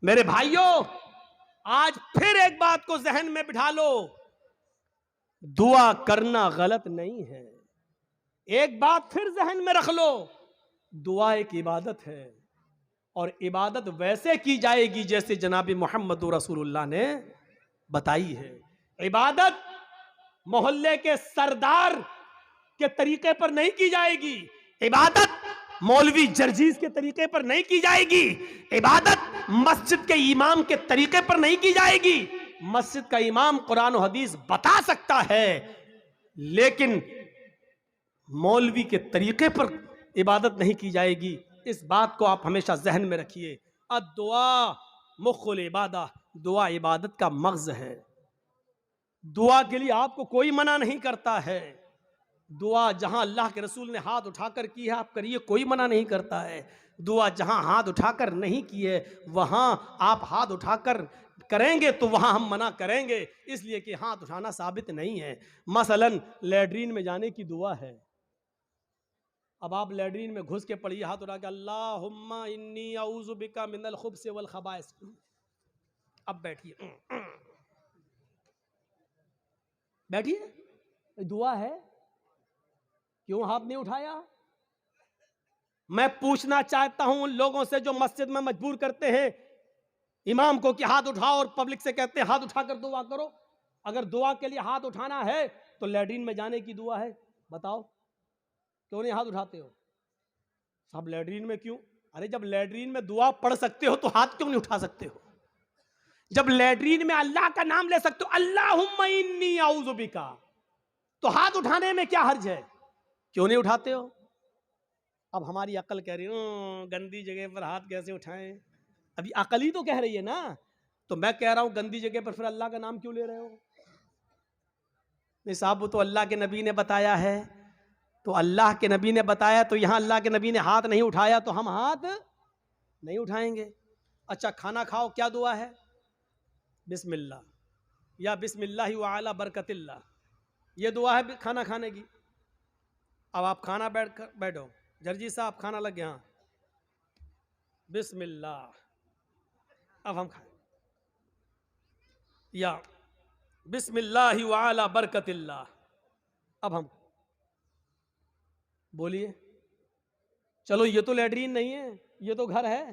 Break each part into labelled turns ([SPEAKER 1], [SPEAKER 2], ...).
[SPEAKER 1] मेरे भाइयों, आज फिर एक बात को जहन में बिठा लो, दुआ करना गलत नहीं है। एक बात फिर जहन में रख लो, दुआ एक इबादत है और इबादत वैसे की जाएगी जैसे जनाब मोहम्मद रसूलुल्लाह ने बताई है। इबादत मोहल्ले के सरदार के तरीके पर नहीं की जाएगी, इबादत मौलवी जर्जीज के तरीके पर नहीं की जाएगी, इबादत मस्जिद के इमाम के तरीके पर नहीं की जाएगी। मस्जिद का इमाम कुरान और हदीस बता सकता है, लेकिन मौलवी के तरीके पर इबादत नहीं की जाएगी। इस बात को आप हमेशा जहन में रखिए। दुआ मुख्कुल इबादा, दुआ इबादत का मग़ज़ है। दुआ के लिए आपको कोई मना नहीं करता है। दुआ जहां अल्लाह के रसूल ने हाथ उठाकर की है आप करिए, कोई मना नहीं करता है। दुआ जहां हाथ उठाकर नहीं की है वहां आप हाथ उठाकर करेंगे तो वहां हम मना करेंगे, इसलिए कि हाथ उठाना साबित नहीं है। मसलन लैट्रीन में जाने की दुआ है, अब आप लैट्रीन में घुस के पढ़िए हाथ उठा के, अल्लाहुम्मा इन्नी औज़ु बिका मिनल खुब्स वल खबाइस। अब बैठिए, बैठिए, दुआ है, क्यों हाथ नहीं उठाया? मैं पूछना चाहता हूं उन लोगों से जो मस्जिद में मजबूर करते हैं इमाम को कि हाथ उठाओ और पब्लिक से कहते हैं हाथ उठाकर दुआ करो। अगर दुआ के लिए हाथ उठाना है तो लैट्रीन में जाने की दुआ है, बताओ क्यों नहीं हाथ उठाते हो? सब लैट्रीन में क्यों? अरे जब लैट्रीन में दुआ पढ़ सकते हो तो हाथ क्यों नहीं उठा सकते हो? जब लैट्रीन में अल्लाह का नाम ले सकते हो, अल्लाहुम्मा इन्नी औज़ु बिका, तो हाथ उठाने में क्या हर्ज है? क्यों नहीं उठाते हो? अब हमारी अकल कह रही है गंदी जगह पर हाथ कैसे उठाएं? अभी अकल ही तो कह रही है ना। तो मैं कह रहा हूं गंदी जगह पर फिर अल्लाह का नाम क्यों ले रहे हो? नहीं साहब, वो तो अल्लाह के नबी ने बताया है, तो अल्लाह के नबी ने बताया तो यहां अल्लाह के नबी ने हाथ नहीं उठाया तो हम हाथ नहीं उठाएंगे। अच्छा, खाना खाओ, क्या दुआ है? बिस्मिल्लाह या बिस्मिल्लाह व अला बरकतिल्लाह, ये दुआ है खाना खाने की। अब आप खाना बैठो, जर्जी साहब खाना लग गया, बिस्मिल्लाह, अब हम खाएं, या बिस्मिल्लाह व अला बरकतिल्लाह, अब हम बोलिए। चलो ये तो लैट्रीन नहीं है, ये तो घर है।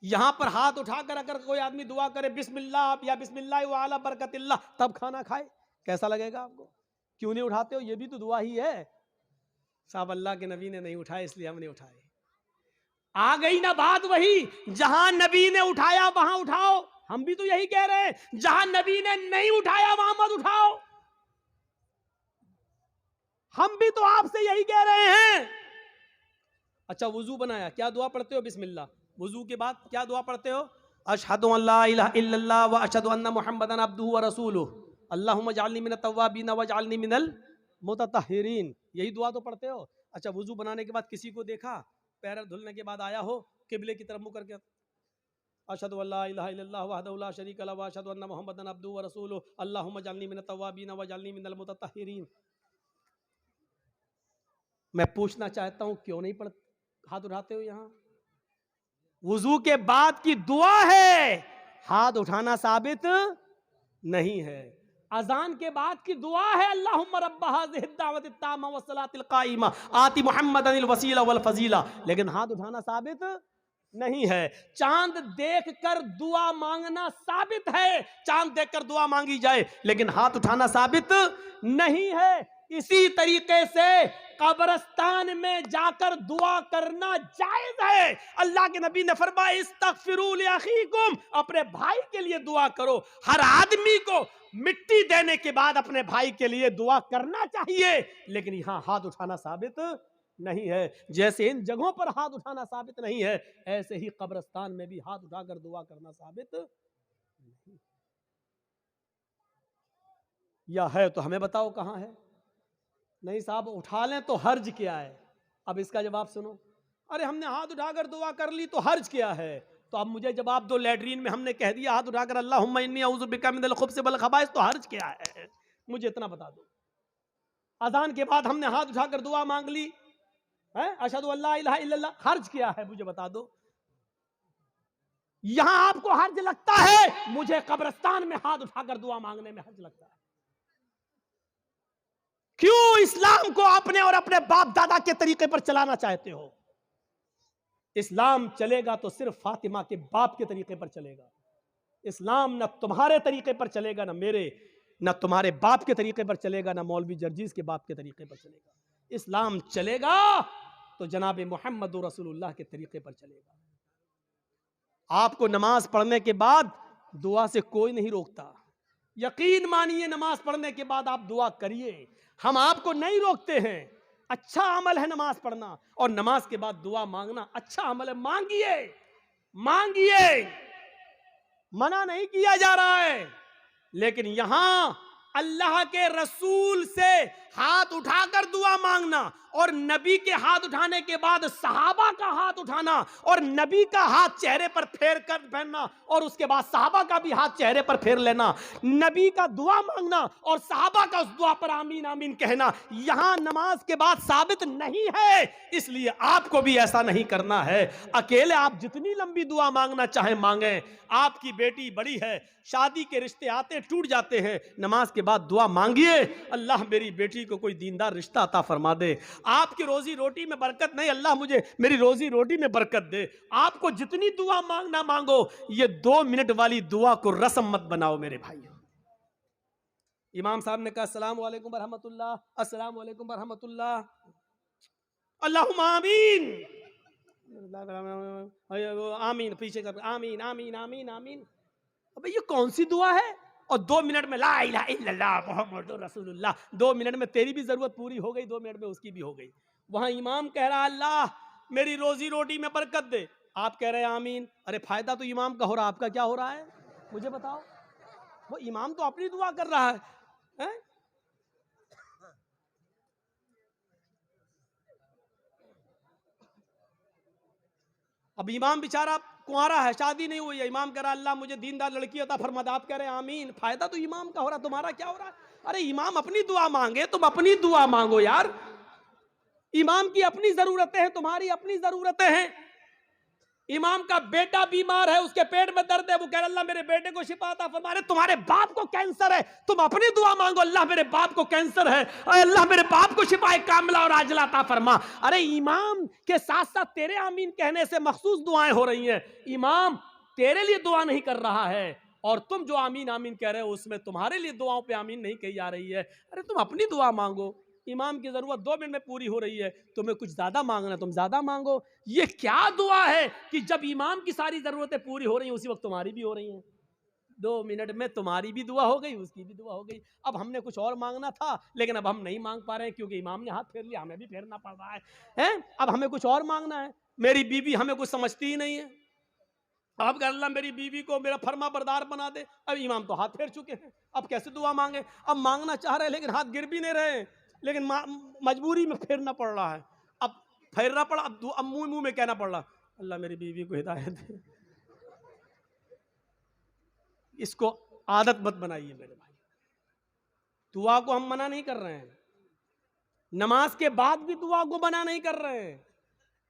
[SPEAKER 1] यहां पर हाथ उठाकर अगर कोई आदमी दुआ करे बिस्मिल्लाह या बिस्मिल्लाह व अला बरकतिल्लाह, तब खाना खाए, कैसा लगेगा आपको? क्यों नहीं उठाते हो? ये भी तो दुआ ही है। साहब अल्लाह के नबी ने नहीं उठाए इसलिए हम नहीं उठाए। आ गई ना बात वही, जहां नबी ने उठाया वहां उठाओ। हम भी तो यही कह रहे हैं, जहां नबी ने नहीं उठाया वहां मत उठाओ। हम भी तो आपसे यही कह रहे हैं। अच्छा, वुजू बनाया, क्या दुआ पढ़ते हो? बिस्मिल्लाह। वुजू के बाद क्या दुआ पढ़ते हो? अशहदु अल्ला इलाहा इल्लल्लाह व अशहदु अन्ना मुहम्मदन अब्दुहु व रसूलुहु अल्लाहुम्मा जअलनी मिनत तव्वाबीन व जअलनी मिनल मुततहिरीन, यही दुआ तो पढ़ते हो। अच्छा, वुजू बनाने के बाद किसी को देखा, पैर धुलने के बाद आया हो, किबले की तरफ मुंह करके अशहदु अल्ला इलाहा इल्लल्लाह वहदहु ला शरीका लहु व अशहदु अन्ना मुहम्मदन अब्दुहु व रसूलुहु अल्लाहुम्मा जअलनी मिनत तव्वाबीन व जअलनी मिनल मुततहिरीन। मैं पूछना चाहता हूं क्यों नहीं हाथ उठाते हो? यहां वुजू के बाद की दुआ है, हाथ उठाना साबित नहीं है। अजान के बाद की दुआ है, अल्लाहुम्मा रब्ब हाज़िहि दावत तामा व सलातिल काइमा आति मुहम्मदनिल वसीला वल फजीला, लेकिन हाथ उठाना साबित नहीं है। चांद देखकर दुआ मांगना साबित है, चांद देखकर दुआ मांगी जाए, लेकिन हाथ उठाना साबित नहीं है। इसी तरीके से कब्रिस्तान में जाकर दुआ करना जायज है। अल्लाह के नबी ने फरमाया इस्तगफिरू लिअखीकुम, अपने भाई के लिए दुआ करो। हर आदमी को मिट्टी देने के बाद अपने भाई के लिए दुआ करना चाहिए, लेकिन यहां हाथ उठाना साबित नहीं है। जैसे इन जगहों पर हाथ उठाना साबित नहीं है, ऐसे ही कब्रिस्तान में भी हाथ उठाकर दुआ करना साबित नहीं। या है तो हमें बताओ कहां है? नहीं साहब, उठा लें तो हर्ज क्या है? अब इसका जवाब सुनो। अरे हमने हाथ उठाकर दुआ कर ली तो हर्ज क्या है? तो अब मुझे जवाब दो, लैट्रीन में हमने कह दिया हाथ उठाकर अल्लाहुम्मा इन्नी औज़ु बिका मिनल खुब्स वल खबाइस, तो हर्ज क्या है? मुझे इतना बता दो। अजान के बाद हमने हाथ उठाकर दुआ मांग ली है, अशहदु अल्ला इलाहा इल्लल्लाह, हर्ज क्या है? मुझे बता दो। यहां आपको हर्ज लगता है, मुझे कब्रिस्तान में हाथ उठाकर दुआ मांगने में हर्ज लगता है। क्यों इस्लाम को अपने और अपने बाप दादा के तरीके पर चलाना चाहते हो? इस्लाम चलेगा तो सिर्फ फातिमा के बाप के तरीके पर चलेगा। इस्लाम न तुम्हारे तरीके पर चलेगा, न मेरे, न तुम्हारे बाप के तरीके पर चलेगा, न मौलवी जर्जीज के बाप के तरीके पर चलेगा। इस्लाम चलेगा तो जनाब मोहम्मद रसूलुल्लाह के तरीके पर चलेगा। आपको नमाज पढ़ने के बाद दुआ से कोई नहीं रोकता। यकीन मानिए, नमाज पढ़ने के बाद आप दुआ करिए, हम आपको नहीं रोकते हैं। अच्छा अमल है नमाज पढ़ना, और नमाज के बाद दुआ मांगना अच्छा अमल है। मांगिए, मांगिए, मना नहीं किया जा रहा है। लेकिन यहां अल्लाह के रसूल से हाथ उठाकर दुआ मांगना, और नबी के हाथ उठाने के बाद सहाबा का हाथ उठाना, और नबी का हाथ चेहरे पर फेर कर पहनना, और उसके बाद सहाबा का भी हाथ चेहरे पर फेर लेना, नबी का दुआ मांगना और सहाबा का उस दुआ पर आमीन आमीन कहना, यहां नमाज के बाद साबित नहीं है। इसलिए आपको भी ऐसा नहीं करना है। अकेले आप जितनी लंबी दुआ मांगना चाहे मांगे। आपकी बेटी बड़ी है, शादी के रिश्ते आते टूट जाते हैं, नमाज के बाद दुआ मांगिए, अल्लाह मेरी बेटी को कोई दीनदार रिश्ता अता फरमा दे। आपकी रोजी रोटी में बरकत नहीं, अल्लाह मुझे मेरी रोजी रोटी में बरकत दे। आपको जितनी दुआ मांगना मांगो, ये 2 मिनट वाली दुआ को रस्म मत बनाओ मेरे भाइयों। इमाम साहब ने कहा अस्सलाम वालेकुम रहमतुल्लाह, अस्सलाम वालेकुम रहमतुल्लाह, अल्लाहुम्मा आमीन, आमीन, पीछे कर आमीन आमीन आमीन आमीन। अबे ये कौन सी दुआ है? और 2 मिनट में ला इलाहा इल्लल्लाह मुहम्मदुर रसूलुल्लाह, 2 मिनट में तेरी भी जरूरत पूरी हो गई, 2 मिनट में उसकी भी हो गई। वहां इमाम कह रहा अल्लाह मेरी रोजी रोटी में बरकत दे, आप कह रहे हैं आमीन। अरे फायदा तो इमाम का हो रहा, आपका क्या हो रहा है मुझे बताओ? वो इमाम तो अपनी दुआ कर रहा है? अब इमाम बेचारा कुंवारा है, शादी नहीं हुई है, इमाम कह रहा अल्लाह मुझे दीनदार लड़की अता फरमा दे, आप कह रहे हैं आमीन। फायदा तो इमाम का हो रहा, तुम्हारा क्या हो रहा है? अरे इमाम अपनी दुआ मांगे, तुम अपनी दुआ मांगो यार। इमाम की अपनी जरूरतें हैं, तुम्हारी अपनी जरूरतें हैं। इमाम का बेटा बीमार है, उसके पेट में दर्द है, वो कह रहा अल्लाह मेरे बेटे को शिफा अता फरमा। अरे तुम्हारे बाप को कैंसर है, तुम अपनी दुआ मांगो, अल्लाह मेरे बाप को कैंसर है, अल्लाह मेरे बाप को शिफा कामिला और आजिला अता फरमा। अरे इमाम के साथ साथ तेरे आमीन कहने से मखसूस दुआएं हो रही हैं। इमाम तेरे लिए दुआ नहीं कर रहा है, और तुम जो आमीन आमीन कह रहे हो उसमें तुम्हारे लिए दुआओं पे आमीन नहीं कही जा रही है। अरे तुम अपनी दुआ मांगो, इमाम की जरूरत 2 मिनट में पूरी हो रही है, तुम्हें कुछ ज्यादा मांगना तुम ज्यादा मांगो। ये क्या दुआ है कि जब इमाम की सारी जरूरतें पूरी हो रही हैं उसी वक्त तुम्हारी भी हो रही हैं। 2 मिनट में तुम्हारी भी दुआ हो गई, उसकी भी दुआ हो गई। अब हमने कुछ और मांगना था, लेकिन अब हम नहीं मांग पा रहे हैं क्योंकि इमाम ने हाथ फेर लिया, हमें भी फेरना पड़ रहा है? अब हमें कुछ और मांगना है। मेरी बीवी हमें कुछ समझती ही नहीं है, अब कह अल्लाह मेरी बीवी को मेरा फर्मा बरदार बना दे। अब इमाम तो हाथ फेर चुके हैं, अब कैसे दुआ मांगे? अब मांगना चाह रहे हैं लेकिन हाथ गिर भी नहीं रहे, लेकिन मजबूरी में फेरना पड़ रहा है। अब फेरना पड़ा, अब मुंह मुंह में कहना पड़ रहा अल्लाह मेरी बीवी को हिदायत दे। इसको आदत मत बनाइए मेरे भाई। दुआ को हम मना नहीं कर रहे हैं, नमाज के बाद भी दुआ को मना नहीं कर रहे हैं।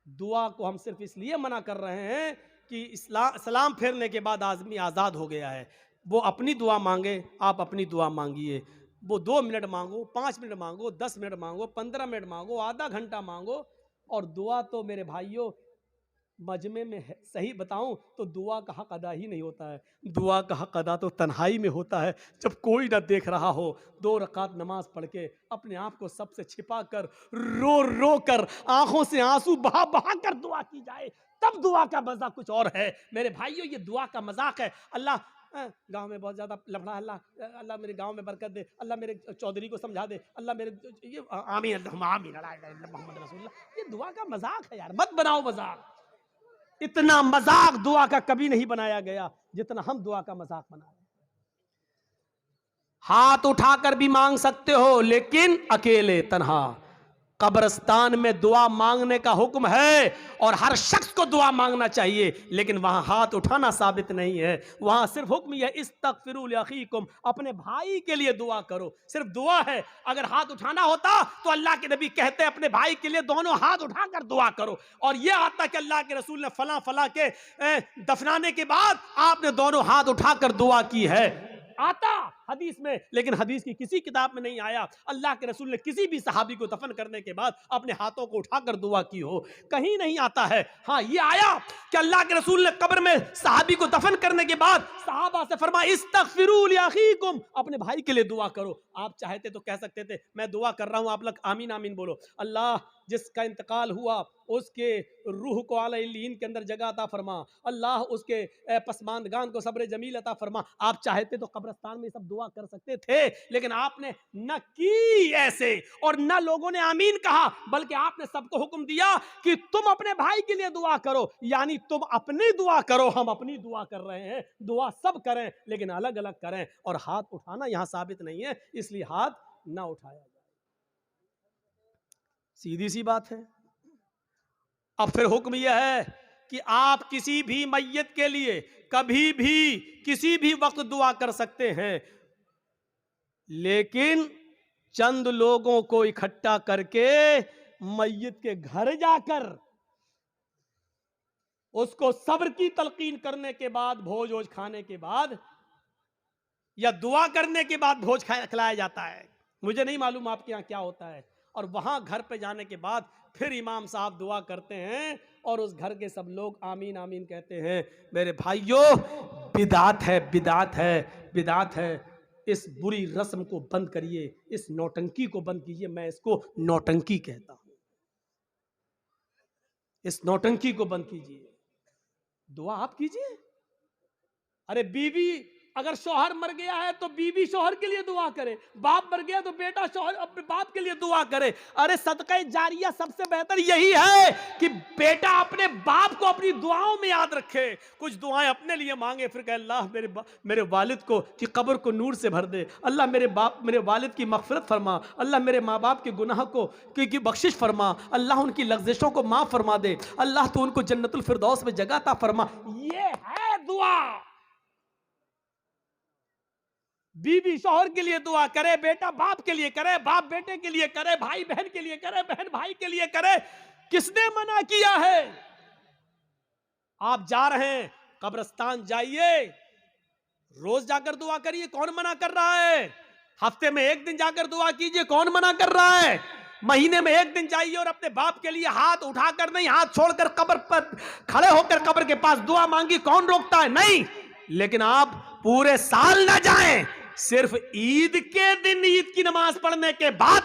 [SPEAKER 1] दुआ को हम सिर्फ इसलिए मना कर रहे हैं कि सलाम फेरने के बाद आदमी आज़ाद हो गया है। वो अपनी दुआ मांगे, आप अपनी दुआ मांगिए। वो 2 मिनट मांगो, 5 मिनट मांगो, 10 मिनट मांगो, 15 मिनट मांगो, आधा घंटा मांगो। और दुआ तो मेरे भाइयों मजमे में है, सही बताऊं तो दुआ का हक अदा ही नहीं होता है। दुआ का हक अदा तो तन्हाई में होता है, जब कोई ना देख रहा हो, 2 रकात नमाज पढ़ के अपने आप को सबसे छिपा कर, रो रो कर, आंखों से आंसू बहा बहा कर दुआ की जाए, तब दुआ का मजा कुछ और है। मेरे भाइयों ये दुआ का मजाक है। अल्लाह गांव में बहुत ज्यादा लफड़ा, अल्लाह मेरे गांव में बरकत दे, अल्लाह मेरे चौधरी को समझा दे, अल्लाह मेरे ये आमीन आमीन मोहम्मद रसूलुल्लाह। ये दुआ का मजाक है यार, मत बनाओ मजाक। इतना मजाक दुआ का कभी नहीं बनाया गया जितना हम दुआ का मजाक बना रहे हैं। हाथ उठाकर भी मांग सकते हो, लेकिन अकेले तन्हा। कब्रिस्तान में दुआ मांगने का हुक्म है और हर शख्स को दुआ मांगना चाहिए, लेकिन वहां हाथ उठाना साबित नहीं है। वहां सिर्फ हुक्म यह इस्तगफिरू लिअखीकुम, अपने भाई के लिए दुआ करो, सिर्फ दुआ है। अगर हाथ उठाना होता तो अल्लाह के नबी कहते अपने भाई के लिए दोनों हाथ उठाकर दुआ करो, और यह आता कि अल्लाह के रसूल ने फला फला के दफनाने के बाद आपने दोनों हाथ उठाकर दुआ की है, आता हदीस में, लेकिन हदीस की किसी किताब में नहीं आया अल्लाह के रसूल ने किसी भी सहाबी को दफन करने के बाद अपने हाथों को उठाकर दुआ की हो, कहीं नहीं आता है। हाँ, ये आया कि अल्लाह के रसूल ने कब्र में सहाबी को दफन करने के बाद सहाबा से फरमाया इस्तगफिरू लिअखीकुम, अपने भाई के लिए दुआ करो। आप चाहते तो कह सकते थे मैं दुआ कर रहा हूं, आप लोग आमीन आमीन बोलो, अल्लाह जिसका इंतकाल हुआ उसके रूह को आला इल्लीन के अंदर जगह अता फरमा, अल्लाह उसके पसमानदगान को सब्र जमील अता फरमा। आप चाहते तो कब्रिस्तान में सब दुआ कर सकते थे, लेकिन आपने न की ऐसे और न लोगों ने आमीन कहा, बल्कि आपने सबको हुक्म दिया कि तुम अपने भाई के लिए दुआ करो, यानी तुम अपनी दुआ करो, हम अपनी दुआ कर रहे हैं, दुआ सब करें लेकिन अलग अलग करें, और हाथ उठाना यहां साबित नहीं है, इसलिए हाथ ना उठाया जाए। सीधी सी बात है। अब फिर हुक्म यह है कि आप किसी भी मैयत के लिए कभी भी किसी भी वक्त दुआ कर सकते हैं, लेकिन चंद लोगों को इकट्ठा करके मैयत के घर जाकर उसको सब्र की तलकीन करने के बाद, भोज वोज खाने के बाद या दुआ करने के बाद भोज खिलाया जाता है। मुझे नहीं मालूम आपके यहाँ क्या होता है। और वहां घर पे जाने के बाद फिर इमाम साहब दुआ करते हैं और उस घर के सब लोग आमीन आमीन कहते हैं। मेरे भाइयों, बिदात है, बिदात है, बिदात है। इस बुरी रस्म को बंद करिए, इस नौटंकी को बंद कीजिए। मैं इसको नौटंकी कहता हूं। इस नौटंकी को बंद कीजिए, दुआ आप कीजिए। अरे बीवी, अगर शौहर मर गया है तो बीवी शौहर के लिए दुआ करे, बाप मर गया तो बेटा शौहर अपने बाप के लिए दुआ करे। अरे सदका जारिया सबसे बेहतर यही है कि बेटा अपने बाप को अपनी दुआओं में याद रखे, कुछ दुआएं अपने लिए मांगे, फिर कहे अल्लाह मेरे वालिद को की कब्र को नूर से भर दे, अल्लाह मेरे वालिद की मगफिरत फरमा, अल्लाह मेरे माँ बाप के गुनाह को की बख्शिश फरमा, अल्लाह उनकी लग़्ज़िशों को माफ फरमा दे, अल्लाह तो उनको जन्नतुल फिरदौस में जगह अता फरमा। ये है दुआ। बीवी शौहर के लिए दुआ करे, बेटा बाप के लिए करे, बाप बेटे के लिए करे, भाई बहन के लिए करे, बहन भाई के लिए करे। किसने मना किया है? आप जा रहे हैं कब्रिस्तान, जाइए, रोज जाकर दुआ करिए, कौन मना कर रहा है? हफ्ते में एक दिन जाकर दुआ कीजिए, कौन मना कर रहा है? महीने में एक दिन जाइए और अपने बाप के लिए हाथ उठाकर नहीं, हाथ छोड़कर कब्र पर खड़े होकर कब्र के पास दुआ मांगी, कौन रोकता है? नहीं। लेकिन आप पूरे साल ना जाएं, सिर्फ ईद के दिन ईद की नमाज पढ़ने के बाद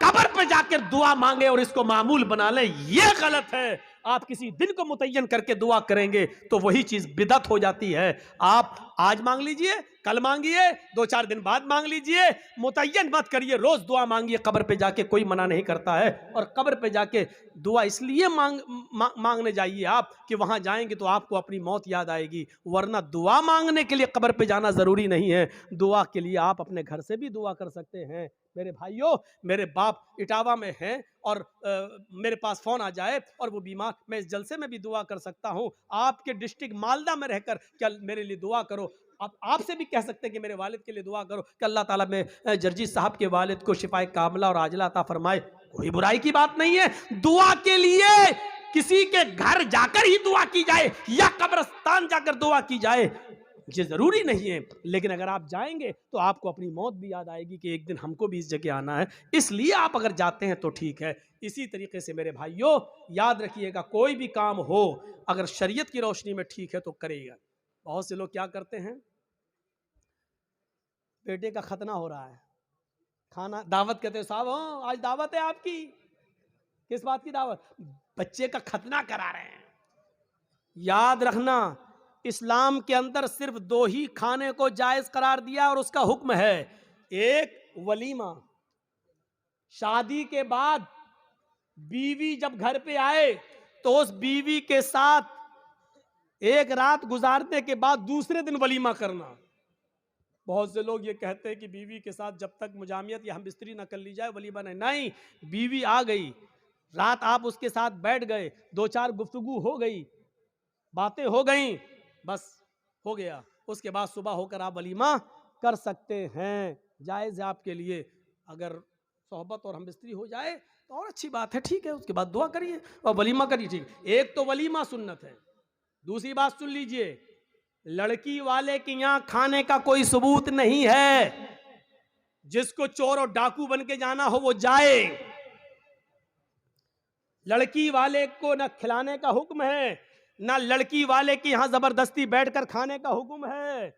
[SPEAKER 1] कब्र पर जाकर दुआ मांगे और इसको मामूल बना लें, यह गलत है। आप किसी दिन को मुतय्यन करके दुआ करेंगे तो वही चीज बिदअत हो जाती है। आप आज मांग लीजिए, कल मांगिए, 2-4 दिन बाद मांग लीजिए, मुतय्यन मत करिए, रोज दुआ मांगिए कब्र पे जाके, कोई मना नहीं करता है। और कब्र पे जाके दुआ इसलिए मांगने जाइए आप कि वहां जाएंगे तो आपको अपनी मौत याद आएगी, वरना दुआ मांगने के लिए कब्र पे जाना जरूरी नहीं है। दुआ के लिए आप अपने घर से भी दुआ कर सकते हैं। मेरे भाइयों, मेरे बाप इटावा में हैं और मेरे पास फोन आ जाए और वो बीमार, मैं इस जलसे में भी दुआ कर सकता हूं। आपके डिस्ट्रिक्ट मालदा में रहकर क्या मेरे लिए दुआ करो। आपसे भी कह सकते हैं कि मेरे वालिद के लिए दुआ करो कि अल्लाह ताला में जर्जी साहब के वालिद को शिफाए कामला और आजला अता फरमाए। कोई बुराई की बात नहीं है। दुआ के लिए किसी के घर जाकर ही दुआ की जाए या कब्रिस्तान जाकर दुआ की जाए, ये जरूरी नहीं है। लेकिन अगर आप जाएंगे तो आपको अपनी मौत भी याद आएगी कि एक दिन हमको भी इस जगह आना है, इसलिए आप अगर जाते हैं तो ठीक है। इसी तरीके से मेरे भाइयों, याद रखिएगा, कोई भी काम हो अगर शरीयत की रोशनी में ठीक है तो करेगा। बहुत से लोग क्या करते हैं, बेटे का खतना हो रहा है, खाना दावत कहते हैं, साहब आज दावत है आपकी। किस बात की दावत? बच्चे का खतना करा रहे हैं। याद रखना, इस्लाम के अंदर सिर्फ 2 ही खाने को जायज करार दिया और उसका हुक्म है, एक वलीमा, शादी के बाद बीवी जब घर पे आए तो उस बीवी के साथ एक रात गुजारने के बाद दूसरे दिन वलीमा करना। बहुत से लोग ये कहते हैं कि बीवी के साथ जब तक मुजामियत या हम बिस्तरी ना कर ली जाए वलीमा नहीं। बीवी आ गई, रात आप उसके साथ बैठ गए, 2-4 गुफ्तगू हो गई, बातें हो गई, बस हो गया। उसके बाद सुबह होकर आप वलीमा कर सकते हैं, जायज़ है आपके लिए। अगर सोहबत और हम बिस्तरी हो जाए तो और अच्छी बात है, ठीक है। उसके बाद दुआ करिए और वलीमा करिए, ठीक। एक तो वलीमा सुन्नत है। दूसरी बात सुन लीजिए, लड़की वाले के यहां खाने का कोई सबूत नहीं है। जिसको चोर और डाकू बन के जाना हो वो जाए। लड़की वाले को न खिलाने का हुक्म है, न लड़की वाले के यहां जबरदस्ती बैठकर खाने का हुक्म है,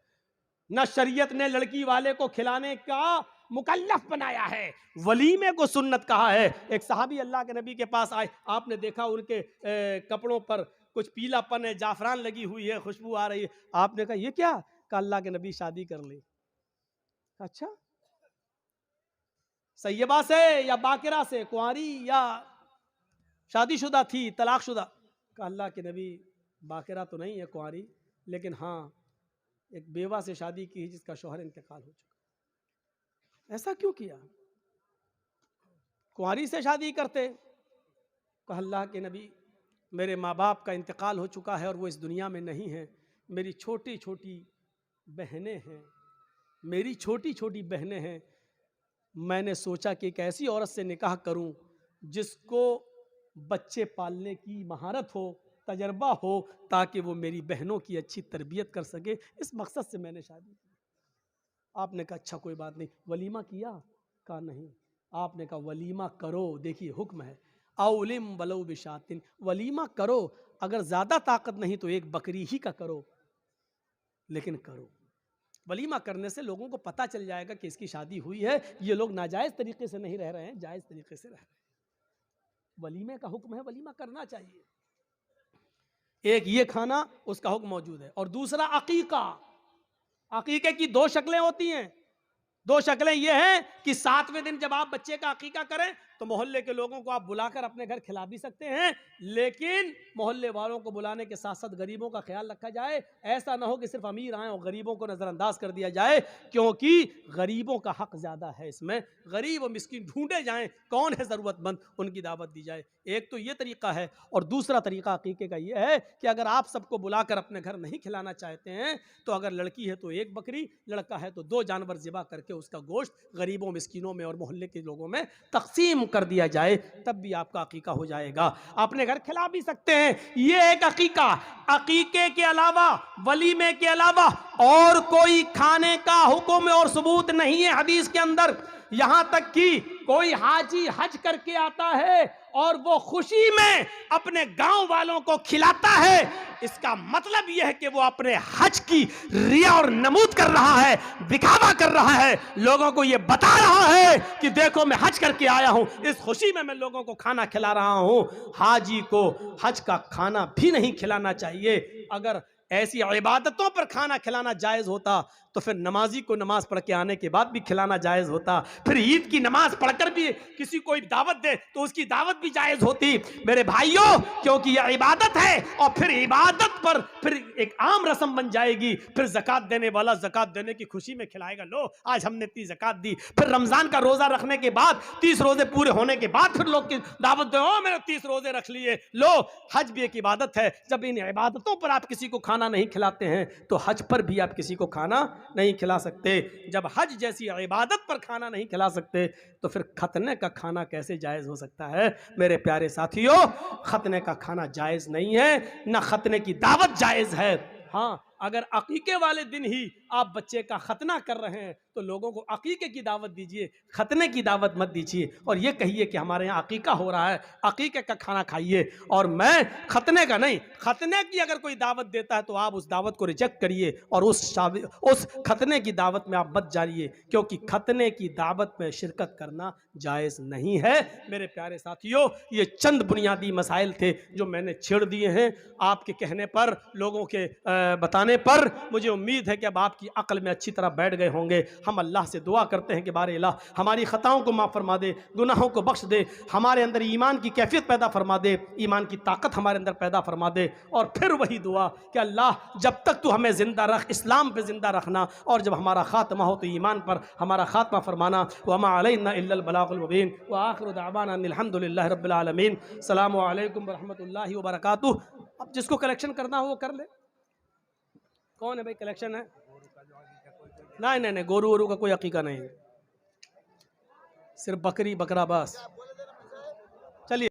[SPEAKER 1] न शरीयत ने लड़की वाले को खिलाने का मुकल्लफ बनाया है। वलीमे को सुन्नत कहा है। एक सहाबी अल्लाह के नबी के पास आए, आपने देखा उनके कपड़ों पर कुछ पीलापन है, जाफरान लगी हुई है, खुशबू आ रही है। आपने कहा ये क्या? कहा अल्लाह के नबी शादी कर ले। अच्छा, सैयबा से या बाकिरा से, कुंवारी या शादीशुदा थी, तलाकशुदा? कहा अल्लाह के नबी बाकिरा तो नहीं है, कुंवारी, लेकिन हाँ एक बेवा से शादी की जिसका शौहर इंतकाल हो चुका। ऐसा क्यों किया? कुंवारी से शादी करते। कहा अल्लाह के नबी मेरे माँ बाप का इंतकाल हो चुका है और वो इस दुनिया में नहीं है। मेरी छोटी छोटी बहनें हैं, मेरी छोटी छोटी बहनें हैं। मैंने सोचा कि एक ऐसी औरत से निकाह करूं जिसको बच्चे पालने की महारत हो, तजर्बा हो, ताकि वो मेरी बहनों की अच्छी तरबियत कर सके। इस मकसद से मैंने शादी की। आपने कहा अच्छा कोई बात नहीं, वलीमा किया? कहा नहीं। आपने कहा वलीमा करो, देखिए हुक्म है, औलिम वलो बिशातिन, वलीमा करो। अगर ज़्यादा ताकत नहीं तो एक बकरी ही का करो, लेकिन करो। वलीमा करने से लोगों को पता चल जाएगा कि इसकी शादी हुई है, ये लोग नाजायज़ तरीके से नहीं रह रहे हैं, जायज़ तरीके से रह रहे हैं। वलीमे का हुक्म है, वलीमा करना चाहिए। एक ये खाना, उसका हुक्म मौजूद है। और दूसरा अकीका। अकीके की 2 शक्लें होती हैं। 2 शक्लें ये हैं कि 7वें दिन जब आप बच्चे का अकीका करें तो मोहल्ले के लोगों को आप बुलाकर अपने घर खिला भी सकते हैं, लेकिन मोहल्ले वालों को बुलाने के साथ साथ गरीबों का ख्याल रखा जाए। ऐसा ना हो कि सिर्फ अमीर आए और गरीबों को नज़रअंदाज कर दिया जाए, क्योंकि गरीबों का हक ज़्यादा है इसमें। गरीब और मिस्कीन ढूंढे जाएं, कौन है ज़रूरतमंद, उनकी दावत दी जाए। एक तो ये तरीका है। और दूसरा तरीका अकीके का ये है कि अगर आप सबको बुलाकर अपने घर नहीं खिलाना चाहते हैं तो अगर लड़की है तो 1 बकरी, लड़का है तो 2 जानवर ज़िबा करके उसका गोश्त गरीबों, मिस्कीनों में और मोहल्ले के लोगों में तकसीम कर दिया जाए, तब भी आपका अकीका हो जाएगा। अपने घर खिला भी सकते हैं। ये एक अकीका। अकीके के अलावा, वलीमे के अलावा और कोई खाने का हुक्म और सबूत नहीं है हदीस के अंदर। यहां तक कि कोई हाजी हज करके आता है और वो खुशी में अपने गांव वालों को खिलाता है, इसका मतलब यह है कि वो अपने हज की रिया और नमूद कर रहा है, दिखावा कर रहा है, लोगों को ये बता रहा है कि देखो मैं हज करके आया हूं, इस खुशी में मैं लोगों को खाना खिला रहा हूं। हाजी को हज का खाना भी नहीं खिलाना चाहिए। अगर ऐसी इबादतों पर खाना खिलाना जायज़ होता तो फिर नमाजी को नमाज पढ़ के आने के बाद भी खिलाना जायज़ होता। फिर ईद की नमाज पढ़कर भी किसी को दावत दे तो उसकी दावत भी जायज़ होती। मेरे भाइयों, क्योंकि यह इबादत है और फिर इबादत पर फिर एक आम रस्म बन जाएगी। फिर ज़कात देने वाला ज़कात देने की खुशी में खिलाएगा, लो आज हमने 30 ज़कात दी। फिर रमज़ान का रोज़ा रखने के बाद, 30 रोज़े पूरे होने के बाद फिर लोग की दावत दे, ओ मैंने 30 रोज़े रख लिए। लो, हज भी एक इबादत है। जब इन इबादतों पर आप किसी को खाना नहीं खिलाते हैं तो हज पर भी आप किसी को खाना नहीं खिला सकते। जब हज जैसी इबादत पर खाना नहीं खिला सकते तो फिर खतने का खाना कैसे जायज़ हो सकता है? मेरे प्यारे साथियों, खतने का खाना जायज़ नहीं है, ना खतने की दावत जायज़ है। हाँ, अगर अकीके वाले दिन ही आप बच्चे का खतना कर रहे हैं तो लोगों को अकीके की दावत दीजिए, खतने की दावत मत दीजिए। और ये कहिए कि हमारे यहाँ अकीका हो रहा है, अकीके का खाना खाइए। और मैं खतने का नहीं, खतने की अगर कोई दावत देता है तो आप उस दावत को रिजेक्ट करिए और उस खतने की दावत में आप मत जाइए, क्योंकि खतने की दावत में शिरकत करना जायज़ नहीं है। मेरे प्यारे साथियों, ये चंद बुनियादी मसाइल थे जो मैंने छेड़ दिए हैं आपके कहने पर, लोगों के बताने पर। मुझे उम्मीद है कि अब आपकी आपकी अक्ल में अच्छी तरह बैठ गए होंगे। हम अल्लाह से दुआ करते हैं कि बारे अल्लाह हमारी ख़ताओं को माफ़ फरमा दे, गुनाहों को बख्श दे, हमारे अंदर ईमान की कैफियत पैदा फरमा दे, ईमान की ताकत हमारे अंदर पैदा फरमा दे। और फिर वही दुआ कि अल्लाह जब तक तू हमें ज़िंदा रख, इस्लाम पे ज़िंदा रखना, और जब हमारा ख़ात्मा हो तो ईमान पर हमारा ख़ात्मा फरमाना। वमा अलैना इल्लल बलागुल मुबीन व आखिरु दअवाना अनिल हम्दुलिल्लाहि रब्बिल आलमीन। अस्सलामु अलैकुम व रहमतुल्लाहि व बरकातुहू। अब जिसको कलेक्शन करना हो वो कर ले। कौन है भाई कलेक्शन है? नहीं नहीं नहीं, गोरू वोरू का कोई अकीका नहीं, सिर्फ बकरी बकरा बस।